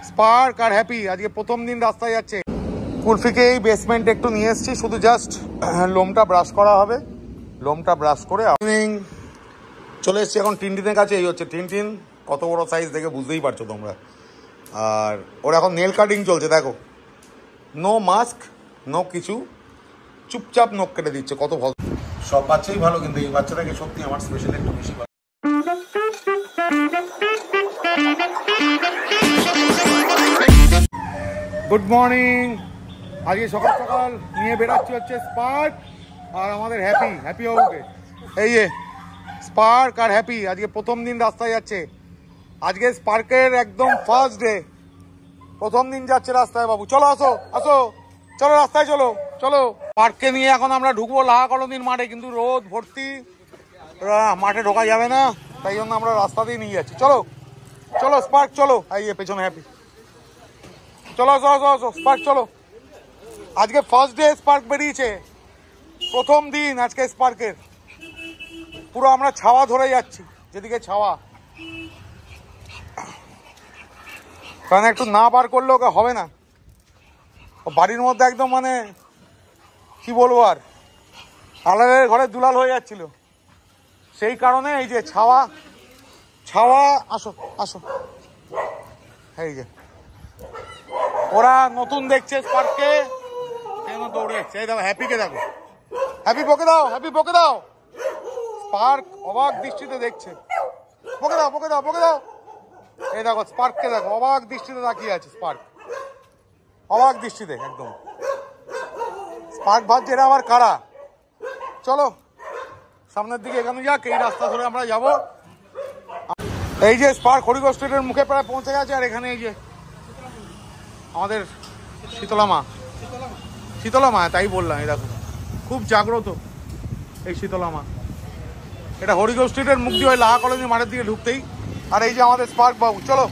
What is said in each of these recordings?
Spark আর happy আজকে প্রথম দিন রাস্তায় যাচ্ছে। কুলফিকে এই বেসমেন্টে একটু নিয়ে এসেছি, শুধু জাস্ট লোমটা ব্রাশ করা হবে। লোমটা ব্রাশ করে চলে এসেছি এখন টিনটিনের কাছে। এই হচ্ছে টিনটিন, কত বড় সাইজ দেখে বুঝতেই পারছো তোমরা। আর ওর এখন নেল কাটিং চলছে, দেখো, নো মাস্ক নো কিছু, চুপচাপ নখ কেটে দিচ্ছে। কত ভালো, সব বাচ্চাই ভালো, কিন্তু এই বাচ্চাটাকে সত্যি আমার স্পেশাল একটু বেশি ভালো। Good morning. আজকে সকাল সকাল নিয়ে বেরাচ্ছি হচ্ছে স্পার্ক আর আমাদের হ্যাপি বাবুকে। এই যে স্পার্ক আর হ্যাপি আজকে প্রথম দিন রাস্তায় যাচ্ছে। আজকে স্পার্কের একদম ফার্স্ট ডে, প্রথম দিন যাচ্ছে রাস্তায়। বাবু চলো, আসো আসো, চলো রাস্তায় চলো চলো। পার্ককে নিয়ে এখন আমরা ঢুকবো লাহাকলদির মাঠে, কিন্তু রোদ ভর্তি, মাঠে ঢোকা যাবে না, তাই জন্য আমরা রাস্তা দিয়ে নিয়ে যাচ্ছি। চলো চলো স্পার্ক চলো। এই পেছনে হ্যাপি, চলো আসো আসো আসো স্পার্ক চলো। আজকে ফার্স্ট ডে স্পার্ক বেরিয়েছে, প্রথম দিন আজকে স্পার্কের। পুরো আমরা ছাওয়া ধরে যাচ্ছি, যেদিকে ছাওয়া, কারণ একটু না বার করলে ওকে হবে না। বাড়ির মধ্যে একদম মানে কি বলবো, আর আলালের ঘরে দুলাল হয়ে যাচ্ছিল, সেই কারণে এই যে ছাওয়া ছাওয়া। আসো আসো, এই যে ওরা নতুন দেখছে স্পার্ককে, কেন দৌড়ে যাচ্ছে। এই দেখো হ্যাপিকে, দেখো হ্যাপি বকে দাও, হ্যাপি বকে দাও। স্পার্ক অবাক দৃষ্টিতে দেখছে, বকে দাও বকে দাও বকে দাও। এই দেখো স্পার্ককে দেখো, অবাক দৃষ্টিতে তাকিয়ে আছে স্পার্ক, অবাক দৃষ্টিতে একদম। স্পার্ক ভাবছে এরা আবার কারা। চলো সামনের দিকে এখানে যাক, এই রাস্তা ধরে আমরা যাব। এই যে স্পার্ক হরিগঞ্জ স্ট্রিটের মুখে প্রায় পৌঁছে গেছে। আর এখানে এই যে আমাদের শীতলা মা, তাই বললাম। এই দেখো খুব জাগ্রত এই শীতলা মা। এটা হরিগঞ্জ স্ট্রিটের মুখ দিয়ে ওই লাহাকলদি মাঠের দিকে ঢুকতেই। আর এই যে আমাদের স্পার্ক বাবু, চলো।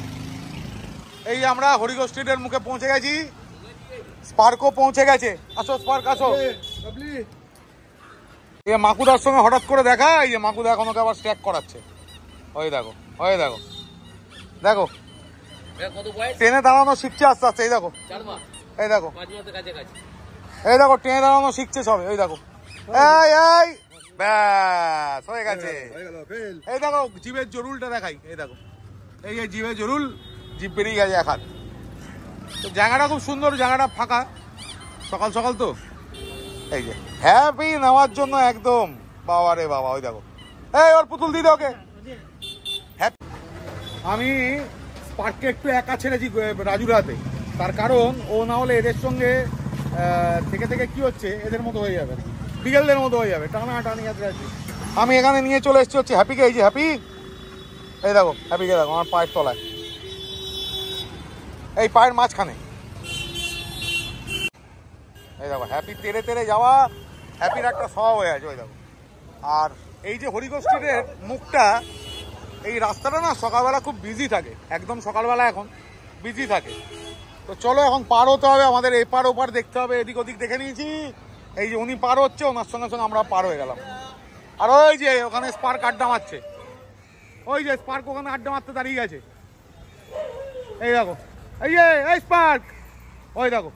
এই যে আমরা হরিগঞ্জ স্ট্রিটের মুখে পৌঁছে গেছি, স্পার্কও পৌঁছে গেছে। আসো স্পার্ক আসো। এ মাকুদার সঙ্গে হঠাৎ করে দেখা, এই যে মাকুদা এখন ওকে আবার স্ট্যাক করাচ্ছে। ওই দেখো ওই দেখো দেখো, ট্রেনে দাঁড়ানো শিখছে আস্তে আস্তে। এই দেখো এই দেখো এই দেখো, ট্রেনে দাঁড়ানো শিখছে সবে। ওই দেখো, এই এই ব্যাস হয়ে গেছে। এই দেখো জিভের জরুলটা দেখাই, এই দেখো এই যে জিভের জরুল, জিভ বেরিয়ে গেছে এক হাত। তো জায়গাটা খুব সুন্দর, জায়গাটা ফাঁকা, সকাল সকাল তো। এই যে হ্যাপি নেওয়ার জন্য একদম বাবা রে বাবা। ওই দেখো, এই ওর পুতুল দিদি ওকে। আমি স্পার্ককে একটু একা ছেড়েছি রাজুর হাতে, তার কারণ ও না হলে এদের সঙ্গে থেকে থেকে কি হচ্ছে, এদের মতো হয়ে যাবে, বিকেলদের মতো হয়ে যাবে, টানা টানি আছে। আমি এখানে নিয়ে চলে এসেছি হচ্ছে হ্যাপিকে। এই যে হ্যাপি, এই দেখো হ্যাপিকে দেখো আমার পায়ের তলায়, এই পায়ের মাঝখানে। এই দেখো হ্যাপি তেড়ে তেড়ে যাওয়া, হ্যাপির একটা স্বভাব হয়ে আছে। ওই দেখো। আর এই যে হরিগঞ্জ স্ট্রিটের মুখটা, এই রাস্তাটা না সকালবেলা খুব বিজি থাকে, একদম সকালবেলা এখন বিজি থাকে। তো চলো এখন পার হতে হবে আমাদের, এপার ওপার দেখতে হবে, এদিক ওদিক দেখে নিয়েছি। এই যে উনি পার হচ্ছে, ওনার সঙ্গে সঙ্গে আমরা পার হয়ে গেলাম। আর ওই যে ওখানে স্পার্ক আড্ডা মারছে, ওই যে স্পার্ক ওখানে আড্ডা মারতে দাঁড়িয়ে গেছে। এই দেখো এই যে এই স্পার্ক, ওই দেখো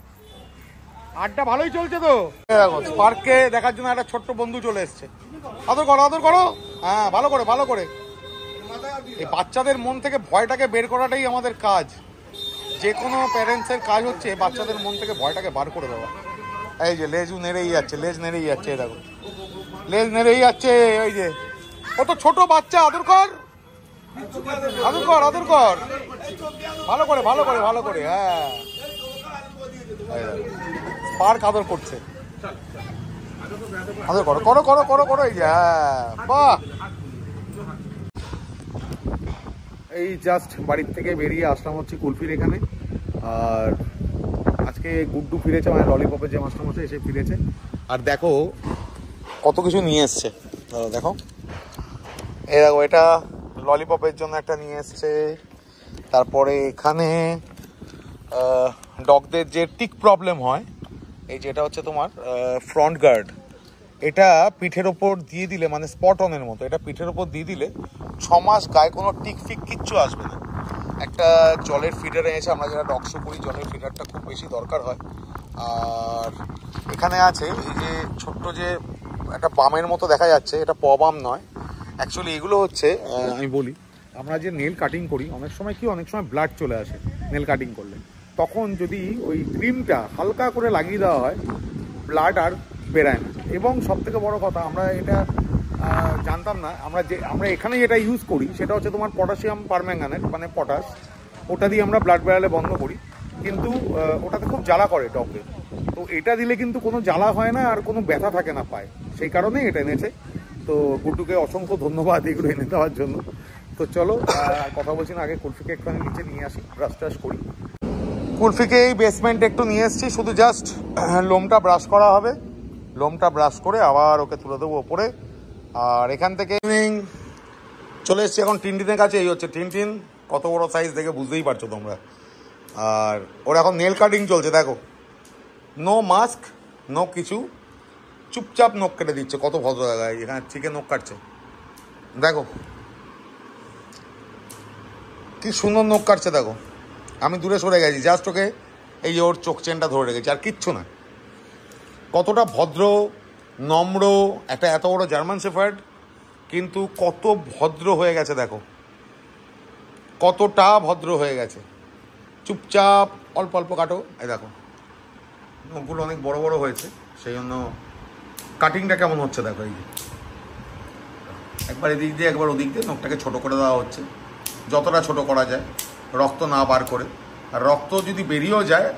আড্ডা ভালোই চলছে তো। দেখো স্পার্ককে দেখার জন্য একটা ছোট্ট বন্ধু চলে এসছে। আদর করো আদর করো, হ্যাঁ ভালো করে ভালো করে। এই বাচ্চাদের মন থেকে ভয়টাকে বের করাটাই আমাদের কাজ। যে কোনো প্যারেন্টসের কাজ হচ্ছে বাচ্চাদের মন থেকে ভয়টাকে বার করে দেওয়া। এই যে লেজ নেড়েই যাচ্ছে, লেজ নেড়েই যাচ্ছে, দেখো লেজ নেড়েই যাচ্ছে। ওই যে কত ছোট বাচ্চা, আদর কর আদর কর আদর কর, ভালো করে ভালো করে ভালো করে। হ্যাঁ স্পার্ক আদর করছে, আদর করো করো করো করো করো। এই যে হ্যাঁ বাহ। এই জাস্ট বাড়ির থেকে বেরিয়ে আসলাম হচ্ছে কুলফির এখানে। আর আজকে গুড্ডু ফিরেছে, মানে ললিপপের যে মাস্টারমশাই এসে ফিরেছে। আর দেখো কত কিছু নিয়ে এসছে, দেখো এই দেখো এটা ললিপপের জন্য একটা নিয়ে এসছে। তারপরে এখানে ডগদের যে টিক প্রবলেম হয়, এই যেটা হচ্ছে তোমার ফ্রন্ট গার্ড, এটা পিঠের ওপর দিয়ে দিলে, মানে স্পট অনের মতো, এটা পিঠের ওপর দিয়ে দিলে 6 মাস গায়ে কোনো টিক ফিক কিচ্ছু আসবে না। একটা জলের ফিডার এনেছে, আমরা যারা ডগ শো করি জলের ফিডারটা খুব বেশি দরকার হয়। আর এখানে আছে এই যে ছোট্ট যে একটা বামের মতো দেখা যাচ্ছে, এটা বাম নয় অ্যাকচুয়ালি, এগুলো হচ্ছে আমি বলি, আমরা যে নেল কাটিং করি অনেক সময় ব্লাড চলে আসে নেল কাটিং করলে, তখন যদি ওই ক্রিমটা হালকা করে লাগিয়ে দেওয়া হয় ব্লাড আর বেরায় না। এবং সবথেকে বড় কথা, আমরা এটা জানতাম না, আমরা এখানে যেটা ইউজ করি সেটা হচ্ছে তোমার পটাশিয়াম পারম্যাঙ্গানেট, মানে পটাশ, ওটা দিয়ে আমরা ব্লাড বেরালে বন্ধ করি, কিন্তু ওটাতে খুব জ্বালা করে ডগে। তো এটা দিলে কিন্তু কোনো জ্বালা হয় না আর কোনো ব্যথা থাকে না পায়ে, সেই কারণেই এটা এনেছে। তো গুড্ডুকে অসংখ্য ধন্যবাদ এগুলো এনে দেওয়ার জন্য। তো চলো, কথা বলছি না, আগে কুলফিকে একটু আমি নিচে নিয়ে আসি, ব্রাশ টাশ করি। কুলফিকে এই বেসমেন্টে একটু নিয়ে এসেছি, শুধু জাস্ট লোমটা ব্রাশ করা হবে, লোমটা ব্রাশ করে আবার ওকে তুলে দেবো ওপরে। আর এখান থেকে চলে এসেছি এখন টিনটিনের কাছে। এই হচ্ছে টিনটিন, কত বড় সাইজ দেখে বুঝতেই পারছো তোমরা। আর ওর এখন নেল কাটিং চলছে, দেখো, নো মাস্ক নো কিছু, চুপচাপ নখ কেটে দিচ্ছে। কত ভদ্র জায়গায় এখানে চিকেন নখ কাটছে, দেখো কি সুন্দর নখ কাটছে, দেখো। আমি দূরে সরে গেছি, জাস্ট ওকে এই ওর চোখ চেনটা ধরে রেখেছি, আর কিচ্ছু না। কতটা ভদ্র নম্র একটা এত বড় জার্মান শেফার্ড, কিন্তু কত ভদ্র হয়ে গেছে দেখো, কতটা ভদ্র হয়ে গেছে। চুপচাপ অল্প অল্প কাটো, এই দেখো নখগুলো অনেক বড় বড় হয়েছে, সেই জন্য কাটিংটা কেমন হচ্ছে দেখো। এই যে একবার এদিক দিয়ে একবার ওদিক দিয়ে নখটাকে ছোটো করে দেওয়া হচ্ছে, যতটা ছোট করা যায়, রক্ত না বার করে। আর রক্ত যদি বেরিয়েও যায়,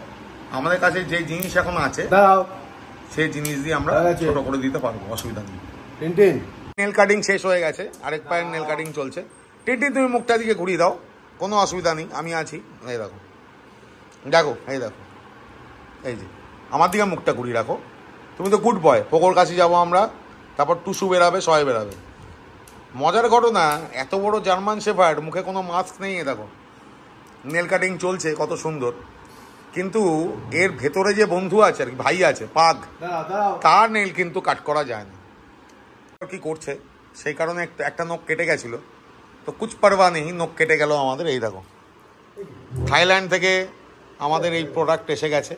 আমাদের কাছে যে জিনিস এখন আছে সেই জিনিস দিয়ে আমরা ছোট করে দিতে পারবো, অসুবিধা নেই। টিনটিন নেল কাটিং শেষ হয়ে গেছে, আরেক পায়ের নেল কাটিং চলছে। টিনটিন তুমি মুখটা দিকে ঘুরিয়ে দাও, কোনো অসুবিধা নেই, আমি আছি। এই দেখো দেখো, এই দেখো, এই যে আমার দিকে মুখটা ঘুরিয়ে রাখো। তুমি তো গুড বয়। পোকোর কাছে যাবো আমরা, তারপর টুসু বেরাবে, সবাই বেরাবে। মজার ঘটনা, এত বড় জার্মান শেফার্ড, মুখে কোনো মাস্ক নেই, দেখো নেল কাটিং চলছে কত সুন্দর, কিন্তু এর ভেতরে যে বন্ধু আছে আর কি, ভাই আছে পাগ, তার নেল কিন্তু কাট করা যায় না। কি করছে সেই কারণে একটা নখ কেটে গেছিলো, তো কুচ পারবা নেই, নখ কেটে গেল আমাদের। এই দেখো থাইল্যান্ড থেকে আমাদের এই প্রোডাক্ট এসে গেছে।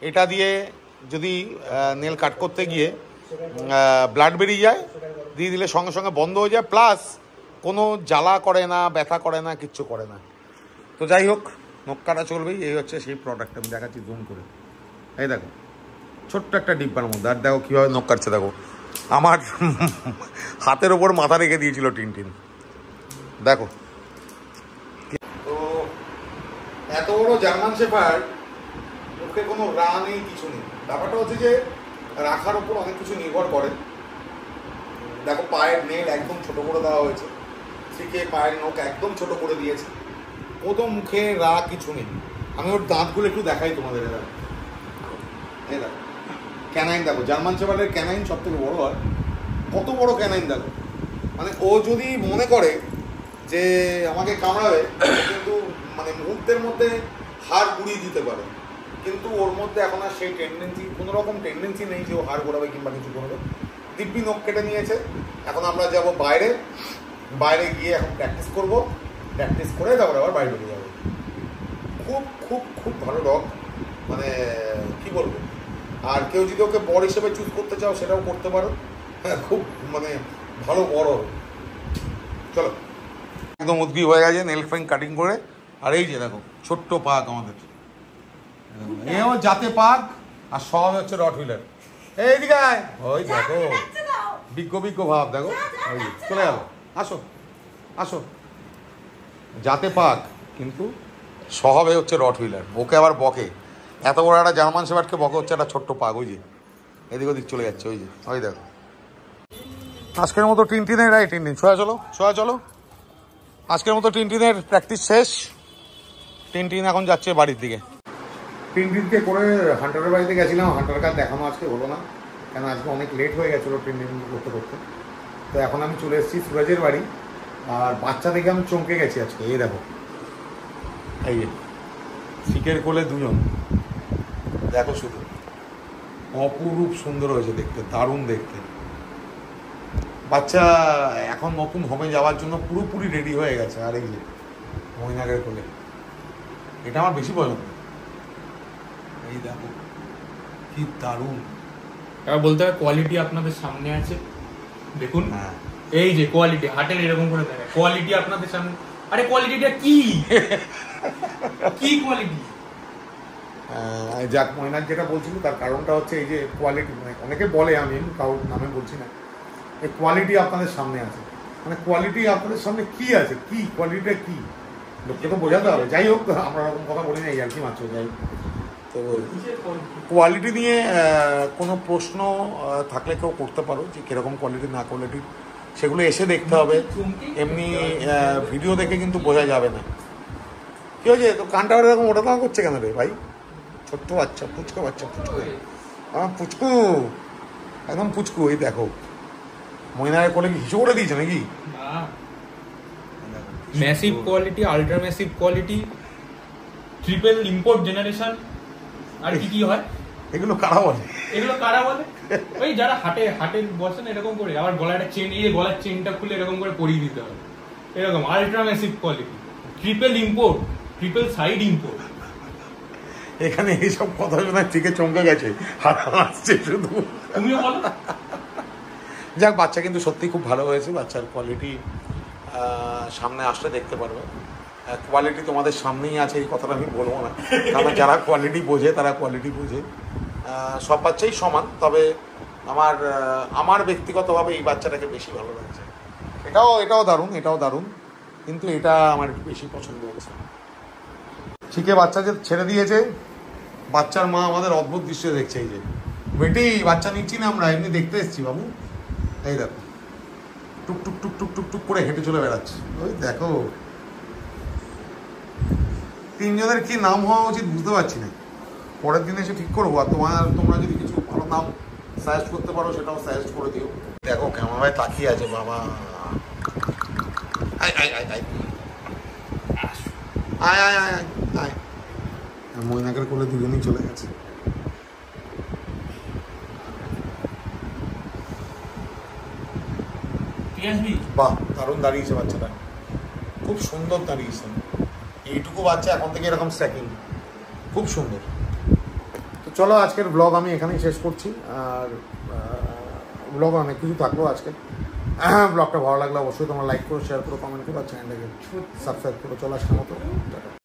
এটা দিয়ে যদি নেল কাট করতে গিয়ে ব্লাড বেরিয়ে যায়, দিয়ে দিলে সঙ্গে সঙ্গে বন্ধ হয়ে যায়, প্লাস কোনো জ্বালা করে না, ব্যথা করে না, কিচ্ছু করে না। তো যাই হোক, নখ কাটা চলবেই। এই হচ্ছে সেই প্রোডাক্ট, আমি দেখাচ্ছি জুম করে। এই দেখো ছোট্ট একটা ডিব্বার মধ্যে, আর দেখো কীভাবে নখ কাটছে, দেখো আমার হাতের ওপর মাথা রেখে দিয়েছিল টিনটিন, দেখো। তো এত বড় জার্মান শেফার্ড, মুখে কোনো রা নেই, কিছু নেই। ব্যাপারটা হচ্ছে যে রাখার ওপর অনেক কিছু নির্ভর করে। দেখো পায়ের নেল একদম ছোট করে দেওয়া হয়েছে, শিখে পায়ের নখ একদম ছোট করে দিয়েছে, ও তো মুখে রা কিছু নেই। আমি ওর দাঁতগুলো একটু দেখাই তোমাদের। এই দেখো ক্যানাইন, দেখো জার্মান শেফার্ডের ক্যানাইন সব থেকে বড় হয়, কত বড় ক্যানাইন দেখো। মানে ও যদি মনে করে যে আমাকে কামড়াবে, কিন্তু মানে মুহূর্তের মধ্যে হাড় গুড়িয়ে দিতে পারে, কিন্তু ওর মধ্যে এখন আর সেই টেন্ডেন্সি, কোনো রকম টেন্ডেন্সি নেই যে ও হাড় গোড়াবে কিংবা কিছু করবে। দিব্যি নখ কেটে নিয়েছে। এখন আমরা যাব বাইরে গিয়ে এখন প্র্যাকটিস করব, প্র্যাকটিস করে তারপরে আবার বাইরে বেরিয়ে যাবো। খুব খুব খুব ভালো ডগ, মানে কি বলবো। আর কেউ যদি ওকে বড় হিসেবে চুজ করতে চাও সেটাও করতে পারো, হ্যাঁ খুব মানে ভালো বড়। চলো, একদম উদ্গ্রীব হয়ে গেছে নেল ফেং কাটিং করে। আর এই যে দেখো ছোট্ট পাক আমাদের, এও জাতে পাক, আর সব হচ্ছে রটহুইলার। এইদিকে ওই দেখো বিজ্ঞ ভাব, দেখো ওই চলে গেল। আসো আসো, জাতে পাক কিন্তু স্বভাবে হচ্ছে রটহুইলার। ওকে আবার বকে, এত বড় একটা জার্মান শেফার্ডকে বকে হচ্ছে একটা ছোট্ট পাক। ওই যে এদিক ওদিক চলে যাচ্ছে, ওই যে ওই দেখো। আজকের মতো টিনটিনের টিনটিন সোয়া চলো। আজকের মতো টিনটিনের প্র্যাকটিস শেষ। টিনটিন এখন যাচ্ছে বাড়ির দিকে। টিনটিনকে করে হান্টারের বাড়িতে গেছিলাম, হান্টার কাজ দেখানো আজকে হলো না, কেন আজকে অনেক লেট হয়ে গেছিলো টিনটিন করতে করতে। তো এখন আমি চলে এসেছি সুরজের বাড়ি। আর বাচ্চা দেখে আমি চমকে গেছি আজকে। এই দেখো, এই যে শিকের কোলে দুজন, দেখো শুধু অপরূপ সুন্দর হয়েছে দেখতে, দারুণ দেখতে। বাচ্চা এখন নতুন হোমে যাওয়ার জন্য পুরোপুরি রেডি হয়ে গেছে। আর এই যে মইনাকের কোলে, এটা আমার বেশি পছন্দ। এই দেখো কি দারুণ। এবার বলতে হবে কোয়ালিটি আপনাদের সামনে আছে, দেখুন। হ্যাঁ, এই যে কোয়ালিটি, হাটের এরকম করে দেখে কোয়ালিটি আপনাদের সামনে। আরে কোয়ালিটিটা কি কি কোয়ালিটি? যাক, ময়নাক যেটা বলছিল তার কারণটা হচ্ছে এই যে কোয়ালিটি, মানে অনেকে বলে, আমি কারোর নামে বলছি না, এই কোয়ালিটি আপনাদের সামনে আছে, মানে কোয়ালিটি আপনাদের সামনে কি আছে, কি কোয়ালিটিটা কি লোককে তো বোঝাতে হবে। যাই হোক, আমরা ওরকম কথা বলি না, আর কি মাত্র। যাই হোক, তো কোয়ালিটি নিয়ে কোনো প্রশ্ন থাকলে কেউ করতে পারো যে কীরকম কোয়ালিটি না কোয়ালিটি, সেগুলো এসে দেখতে হবে। এমনি ভিডিও দেখে কিন্তু বোঝা যাবে না। কী হয়েছে তো, কানটা এরকম ওটা দাওয়া করছে কেন রে ভাই? ছোট্ট বাচ্চা, পুচকো বাচ্চা, পুচকু, পুচকু, একদম পুচকু। এই দেখো ময়নার কোলে হিসু করে দিয়েছে নাকি? Massive quality, ultra massive quality, triple import generation. আর কি কি হয় এগুলো কারা বলে? এগুলো কারা বলে? ওই যারা হাটে বসেন এরকম করে, আবার গলাটা চেন, এই গলার চেনটা খুলে এরকম করে পরিয়ে দিতে হবে। এরকম ultra massive quality, triple import, triple side import. এখানে এইসব কথা শোনা থেকে চমকে গেছে, হাসছে শুধু। তুমিও বলো। যাক, বাচ্চা কিন্তু সত্যি খুব ভালো হয়েছে। বাচ্চার কোয়ালিটি সামনে আসলে দেখতে পারবে। কোয়ালিটি তোমাদের সামনেই আছে, এই কথাটা আমি বলবো না, কারণ যারা কোয়ালিটি বোঝে তারা কোয়ালিটি বোঝে। সব বাচ্চাই সমান, তবে আমার ব্যক্তিগতভাবে এই বাচ্চাটাকে বেশি ভালো লাগছে। এটাও দারুণ, কিন্তু এটা আমার একটু বেশি পছন্দ হয়েছে। ঠিকই বাচ্চা যে ছেড়ে দিয়েছে, বাচ্চার মা আমাদের অদ্ভুত দৃশ্য দেখছে। এই যে বেটি, বাচ্চা নিচ্ছি না আমরা, এমনি দেখতে এসেছি বাবু। এই দেখো টুক টুক টুক টুক টুক টুক করে হেঁটে চলে বেড়াচ্ছে। ওই দেখো, তিনজনের কি নাম হওয়া উচিত বুঝতে পারছি না, পরের দিন এসে ঠিক করবো। আর তোমরা যদি কিছু ভালো নাম সাজেস্ট করতে পারো সেটাও সাজেস্ট করে দিও। দেখো কেমন ভাই তাকিয়ে আছে বাবা। আয় আয় আয় আয় আয় আয় আয় আয়। মইনাকের কোলে দুজনেই চলে গেছে। বাহ, দারুণ দাঁড়িয়েছে বাচ্চাটা, খুব সুন্দর দাঁড়িয়েছে। এইটুকু বাচ্চা এখন থেকে এরকম স্ট্যাকিং, খুব সুন্দর। তো চলো, আজকের ব্লগ আমি এখানেই শেষ করছি। আর ব্লগ অনেক কিছু থাকলো আজকে। ব্লগটা ভালো লাগলে অবশ্যই তোমরা লাইক করো, শেয়ার করো, কমেন্ট করো, আর চ্যানেলটাকে সাবস্ক্রাইব করো। চলো আজকের মতো।